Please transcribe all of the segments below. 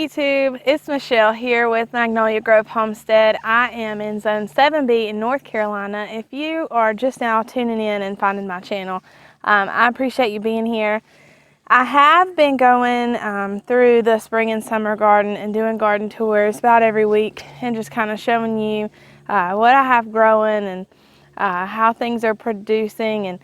YouTube, it's Michelle here with Magnolia Grove Homestead. I am in Zone 7B in North Carolina. If you are just now tuning in and finding my channel, I appreciate you being here. I have been going through the spring and summer garden and doing garden tours about every week and just kind of showing you what I have growing and how things are producing. And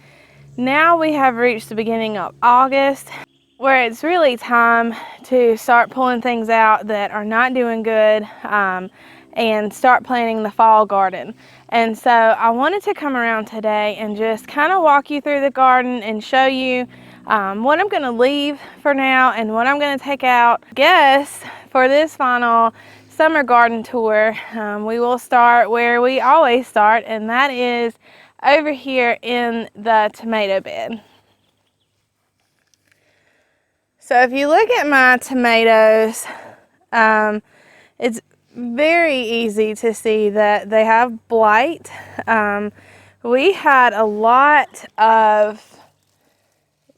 now we have reached the beginning of August, where it's really time to start pulling things out that are not doing good and start planting the fall garden. And so I wanted to come around today and just kind of walk you through the garden and show you what I'm going to leave for now and what I'm going to take out. Guess for this final summer garden tour, we will start where we always start, and that is over here in the tomato bed. So if you look at my tomatoes, it's very easy to see that they have blight. We had a lot of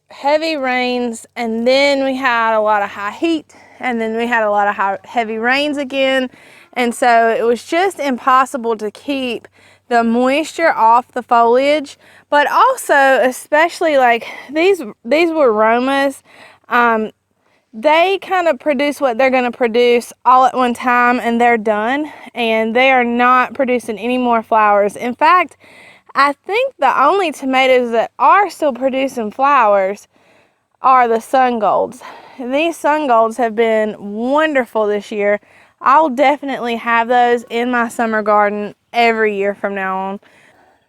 heavy rains, and then we had a lot of high heat, and then we had a lot of heavy rains again. And so it was just impossible to keep the moisture off the foliage. But also, especially like these were Romas. They kind of produce what they're going to produce all at one time, and they're done, and they are not producing any more flowers. In fact, I think the only tomatoes that are still producing flowers are the Sun Golds. These Sun Golds have been wonderful this year. I'll definitely have those in my summer garden every year from now on.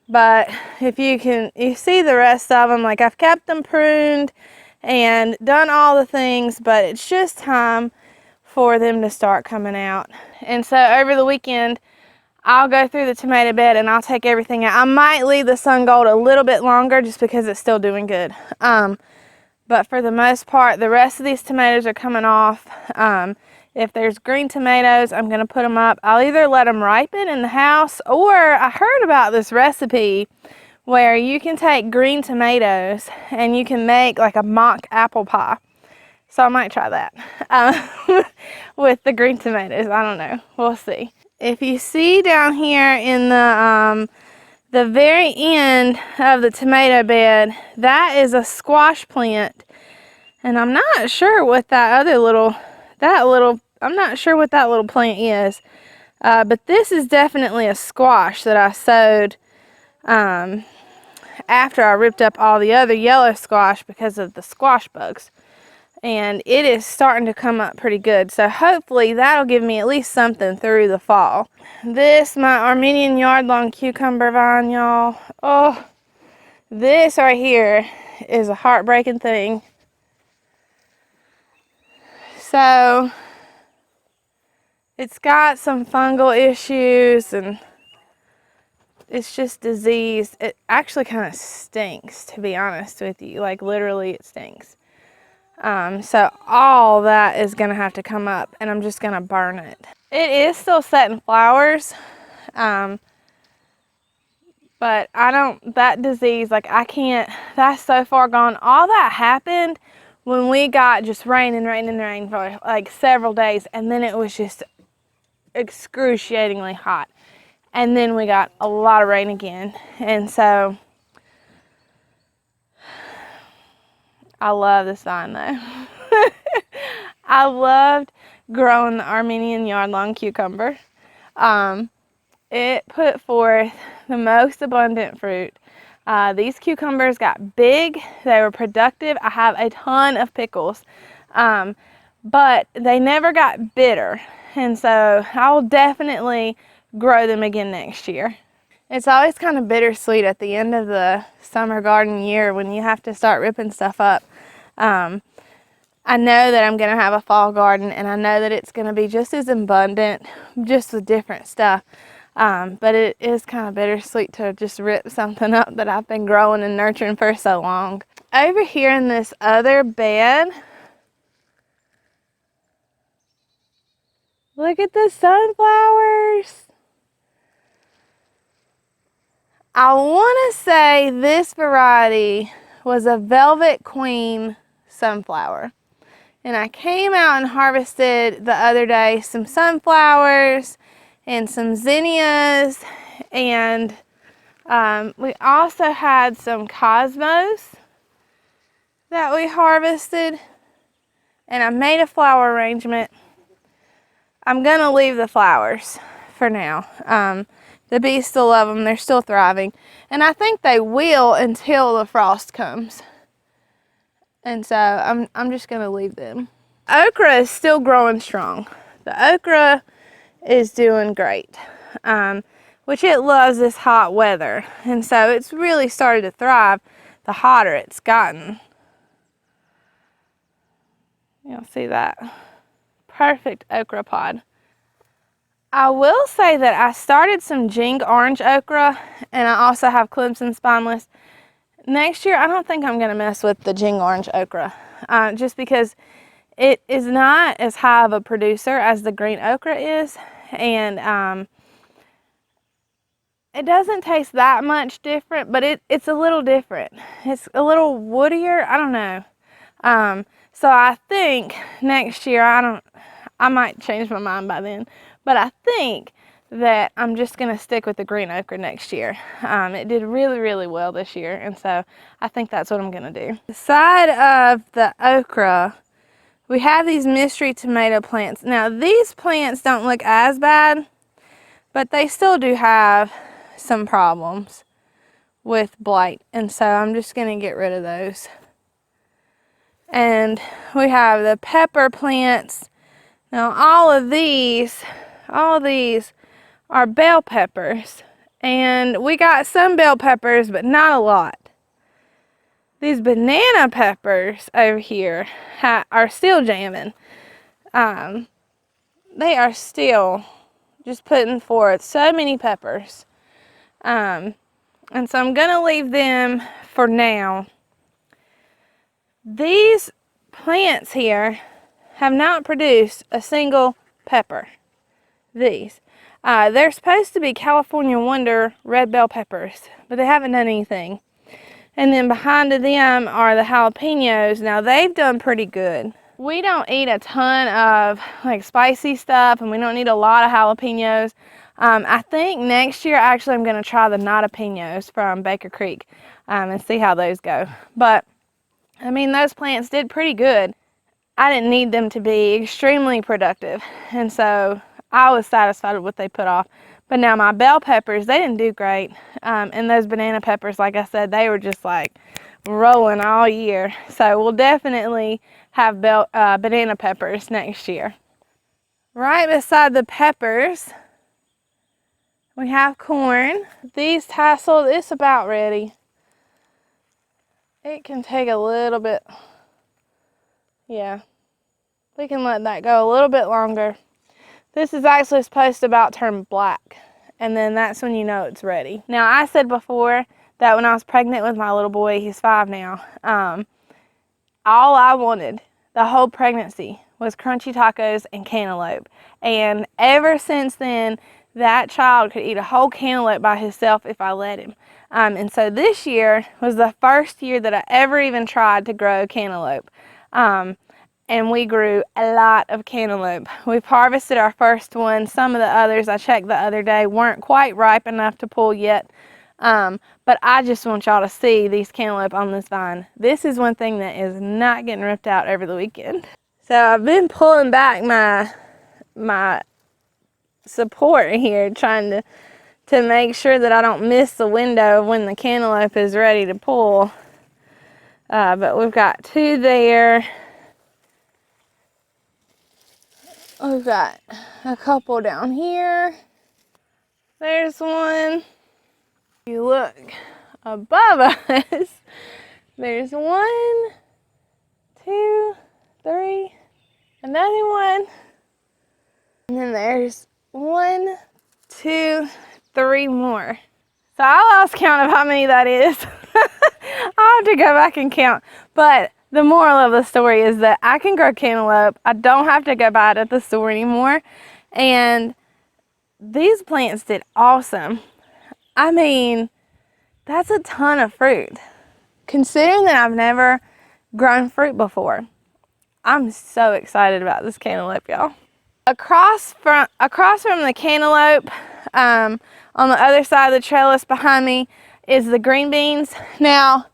But if you see the rest of them, like I've kept them pruned and done all the things, but it's just time for them to start coming out. And so over the weekend, I'll go through the tomato bed and I'll take everything out. I might leave the Sun Gold a little bit longer just because it's still doing good. But for the most part, the rest of these tomatoes are coming off. If there's green tomatoes, I'm going to put them up. I'll either let them ripen in the house, or I heard about this recipe where you can take green tomatoes and you can make like a mock apple pie. So I might try that with the green tomatoes. I don't know. We'll see. If you see down here in the very end of the tomato bed, that is a squash plant. And I'm not sure what I'm not sure what that little plant is. But this is definitely a squash that I sowed after I ripped up all the other yellow squash because of the squash bugs. And it is starting to come up pretty good. So hopefully that'll give me at least something through the fall. This, my Armenian yard-long cucumber vine, y'all. Oh, this right here is a heartbreaking thing. So it's got some fungal issues and it's just diseased. It actually kind of stinks, to be honest with you. Like literally it stinks. So all that is going to have to come up, and I'm just going to burn it. It is still setting flowers. But that disease, like I can't, that's so far gone. All that happened when we got just rain for like several days, and then it was just excruciatingly hot. And then we got a lot of rain again. And so I love this vine though. I loved growing the Armenian yard-long cucumber. It put forth the most abundant fruit. These cucumbers got big, they were productive. I have a ton of pickles, but they never got bitter. And so I'll definitely grow them again next year. It's always kind of bittersweet at the end of the summer garden year when you have to start ripping stuff up. I know that I'm going to have a fall garden, and I know that it's going to be just as abundant, just with different stuff. But it is kind of bittersweet to just rip something up that I've been growing and nurturing for so long. Over here in this other bed, look at the sunflowers. I want to say this variety was a Velvet Queen sunflower. And I came out and harvested the other day some sunflowers and some zinnias, and we also had some cosmos that we harvested, and I made a flower arrangement. I'm gonna leave the flowers for now. The bees still love them, they're still thriving, and I think they will until the frost comes. And so I'm just gonna leave them. Okra is still growing strong. The okra is doing great, which it loves this hot weather, and so it's really started to thrive the hotter it's gotten. You'll see that perfect okra pod. I will say that I started some Jing orange okra, and I also have Clemson spineless. Next year, I don't think I'm going to mess with the Jing orange okra, just because it is not as high of a producer as the green okra is, and it doesn't taste that much different, but it's a little different. It's a little woodier. I don't know. So I think next year, I might change my mind by then, but I think that I'm just going to stick with the green okra next year. It did really, really well this year, and so I think that's what I'm going to do. The side of the okra, we have these mystery tomato plants. Now, these plants don't look as bad, but they still do have some problems with blight, and so I'm just going to get rid of those. And we have the pepper plants. Now, all these are bell peppers, and we got some bell peppers, but not a lot. These banana peppers over here are still jamming. They are still just putting forth so many peppers. And so I'm going to leave them for now. These plants here have not produced a single pepper. These. They're supposed to be California Wonder red bell peppers, but they haven't done anything. And then behind them are the jalapenos. Now, they've done pretty good. We don't eat a ton of like spicy stuff, and we don't need a lot of jalapenos. I think next year, actually, I'm going to try the jalapenos from Baker Creek and see how those go. But, I mean, those plants did pretty good. I didn't need them to be extremely productive, and so I was satisfied with what they put off. But now my bell peppers, they didn't do great. And those banana peppers, like I said, they were just like rolling all year. So we'll definitely have banana peppers next year. Right beside the peppers, we have corn. These tasseled, it's about ready. It can take a little bit. Yeah, we can let that go a little bit longer. This is actually supposed to about turn black, and then that's when you know it's ready. Now, I said before that when I was pregnant with my little boy, he's 5 now, all I wanted the whole pregnancy was crunchy tacos and cantaloupe. And ever since then, that child could eat a whole cantaloupe by himself if I let him. And so this year was the first year that I ever even tried to grow cantaloupe. And we grew a lot of cantaloupe. We've harvested our first one. Some of the others I checked the other day weren't quite ripe enough to pull yet. But I just want y'all to see these cantaloupe on this vine. This is one thing that is not getting ripped out over the weekend. So I've been pulling back my support here, trying to make sure that I don't miss the window of when the cantaloupe is ready to pull. But we've got 2 there. We've got a couple down here. There's one. If you look above us, there's 1, 2, 3, another one. And then there's 1, 2, 3 more. So I lost count of how many that is. I'll have to go back and count. But the moral of the story is that I can grow cantaloupe. I don't have to go buy it at the store anymore. And these plants did awesome. I mean, that's a ton of fruit. Considering that I've never grown fruit before, I'm so excited about this cantaloupe, y'all. Across from the cantaloupe, on the other side of the trellis behind me is the green beans. Now,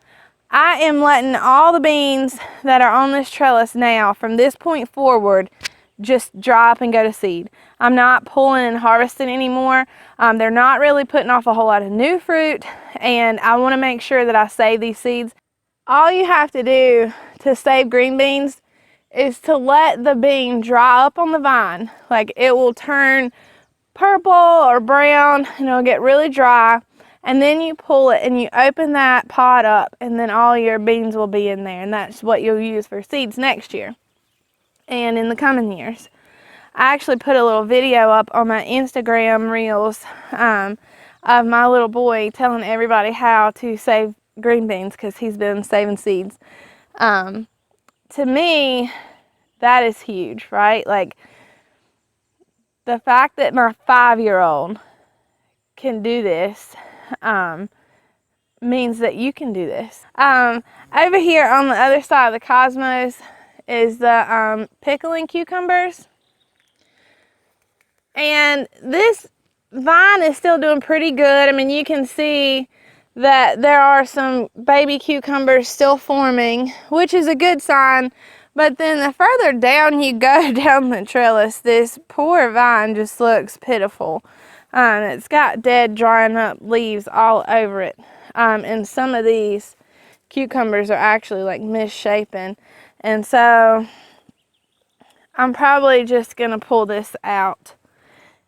I am letting all the beans that are on this trellis now, from this point forward, just dry up and go to seed. I'm not pulling and harvesting anymore. They're not really putting off a whole lot of new fruit, and I want to make sure that I save these seeds. All you have to do to save green beans is to let the bean dry up on the vine. Like, it will turn purple or brown and it'll get really dry, and then you pull it and you open that pod up, and then all your beans will be in there, and that's what you'll use for seeds next year and in the coming years. I actually put a little video up on my Instagram reels of my little boy telling everybody how to save green beans, because he's been saving seeds. To me, that is huge, right? Like, the fact that my 5-year-old can do this means that you can do this. Over here on the other side of the cosmos is the pickling cucumbers. And this vine is still doing pretty good. I mean, you can see that there are some baby cucumbers still forming, which is a good sign. But then the further down you go down the trellis, this poor vine just looks pitiful. It's got dead, drying up leaves all over it. And some of these cucumbers are actually like misshapen. And so I'm probably just gonna pull this out.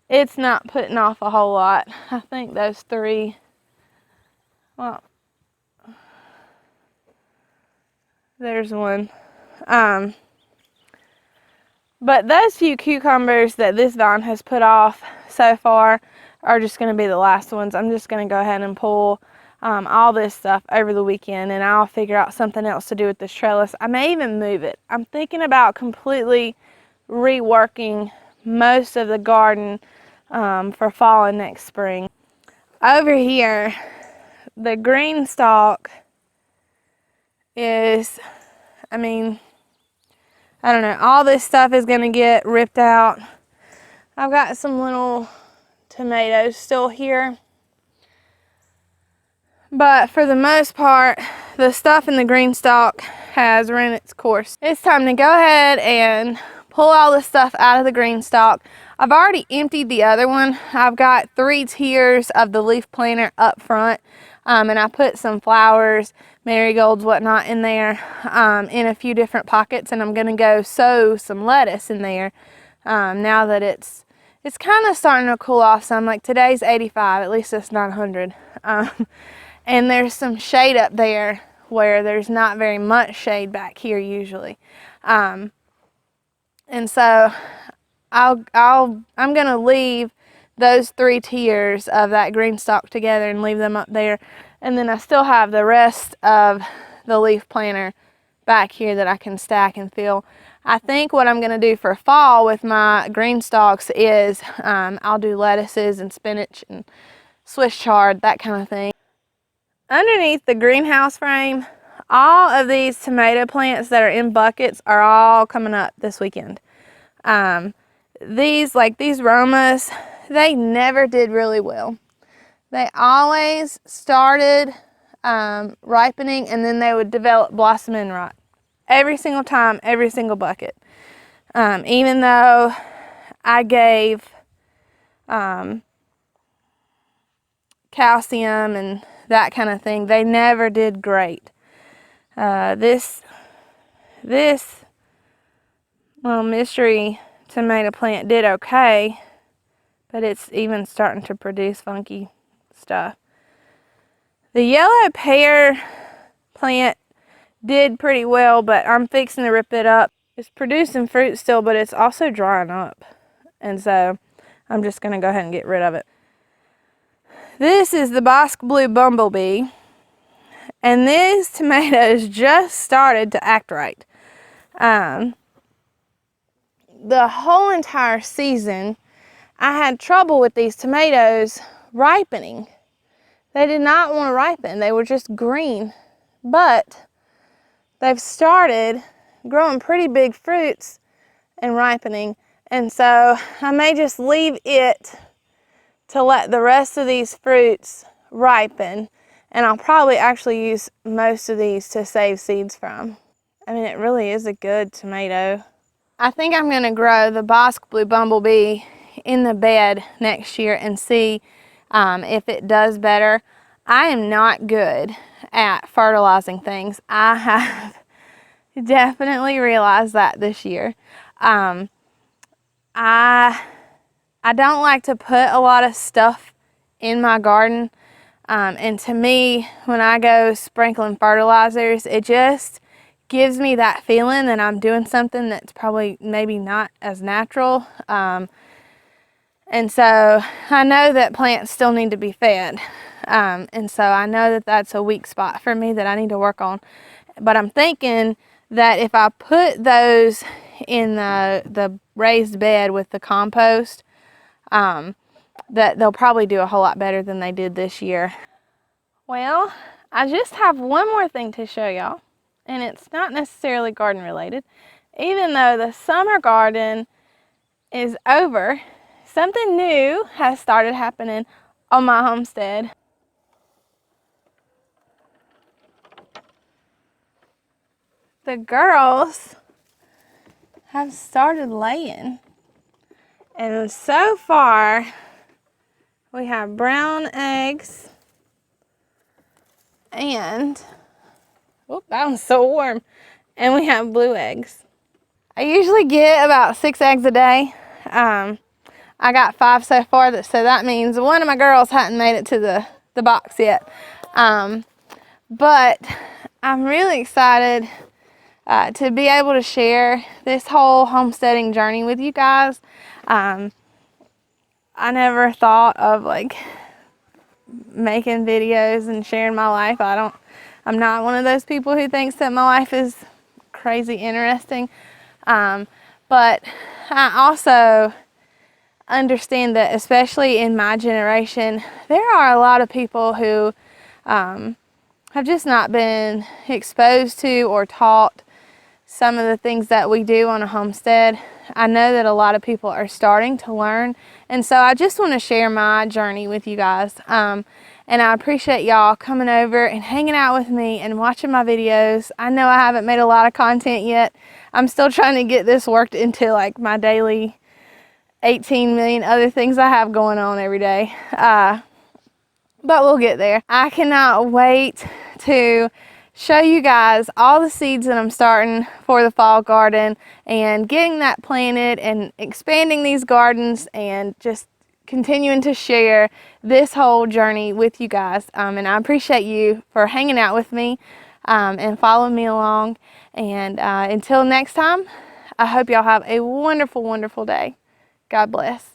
It's not putting off a whole lot. I think those 3, well, there's one. But those few cucumbers that this vine has put off so far are just going to be the last ones. I'm just going to go ahead and pull all this stuff over the weekend, and I'll figure out something else to do with this trellis. I may even move it. I'm thinking about completely reworking most of the garden for fall and next spring. Over here, the green stalk is, I mean, I don't know, all this stuff is going to get ripped out. I've got some little tomatoes still here, but for the most part, the stuff in the green stalk has run its course. It's time to go ahead and pull all the stuff out of the green stalk. I've already emptied the other one. I've got 3 tiers of the leaf planter up front, and I put some flowers, marigolds, whatnot in there in a few different pockets, and I'm going to go sow some lettuce in there now that it's kind of starting to cool off some. Like, today's 85, at least it's not 100. And there's some shade up there where there's not very much shade back here usually. And so I'm going to leave those 3 tiers of that green stalk together and leave them up there. And then I still have the rest of the leaf planter back here that I can stack and fill. I think what I'm going to do for fall with my green stalks is I'll do lettuces and spinach and Swiss chard, that kind of thing. Underneath the greenhouse frame, all of these tomato plants that are in buckets are all coming up this weekend. These Romas, they never did really well. They always started ripening, and then they would develop blossom end rot. Every single time, every single bucket. Even though I gave calcium and that kind of thing, they never did great. This little mystery tomato plant did okay, but it's even starting to produce funky stuff. The yellow pear plant did pretty well, but I'm fixing to rip it up. It's producing fruit still, but it's also drying up, and so I'm just going to go ahead and get rid of it. This is the Bosque Blue Bumblebee, and these tomatoes just started to act right. The whole entire season, I had trouble with these tomatoes ripening. They did not want to ripen. They were just green, but they've started growing pretty big fruits and ripening. And so I may just leave it to let the rest of these fruits ripen. And I'll probably actually use most of these to save seeds from. I mean, it really is a good tomato. I think I'm gonna grow the Bosc Blue Bumblebee in the bed next year and see if it does better. I am not good at fertilizing things. I have definitely realized that this year. I don't like to put a lot of stuff in my garden. And to me, when I go sprinkling fertilizers, it just gives me that feeling that I'm doing something that's probably maybe not as natural. And so I know that plants still need to be fed. And so I know that that's a weak spot for me that I need to work on. But I'm thinking that if I put those in the raised bed with the compost, that they'll probably do a whole lot better than they did this year. Well, I just have one more thing to show y'all, and it's not necessarily garden related. Even though the summer garden is over, something new has started happening on my homestead. The girls have started laying, and so far we have brown eggs and, oh, that one's so warm, and we have blue eggs. I usually get about 6 eggs a day. I got 5 so far, so that means one of my girls hadn't made it to the box yet. But I'm really excited to be able to share this whole homesteading journey with you guys. I never thought of like making videos and sharing my life. I'm not one of those people who thinks that my life is crazy interesting. But I also understand that, especially in my generation, there are a lot of people who have just not been exposed to or taught some of the things that we do on a homestead. I know that a lot of people are starting to learn, and so I just want to share my journey with you guys. And I appreciate y'all coming over and hanging out with me and watching my videos. I know I haven't made a lot of content yet. I'm still trying to get this worked into like my daily 18 million other things I have going on every day. But we'll get there. I cannot wait to show you guys all the seeds that I'm starting for the fall garden and getting that planted and expanding these gardens and just continuing to share this whole journey with you guys. And I appreciate you for hanging out with me and following me along. And until next time, I hope y'all have a wonderful, wonderful day. God bless.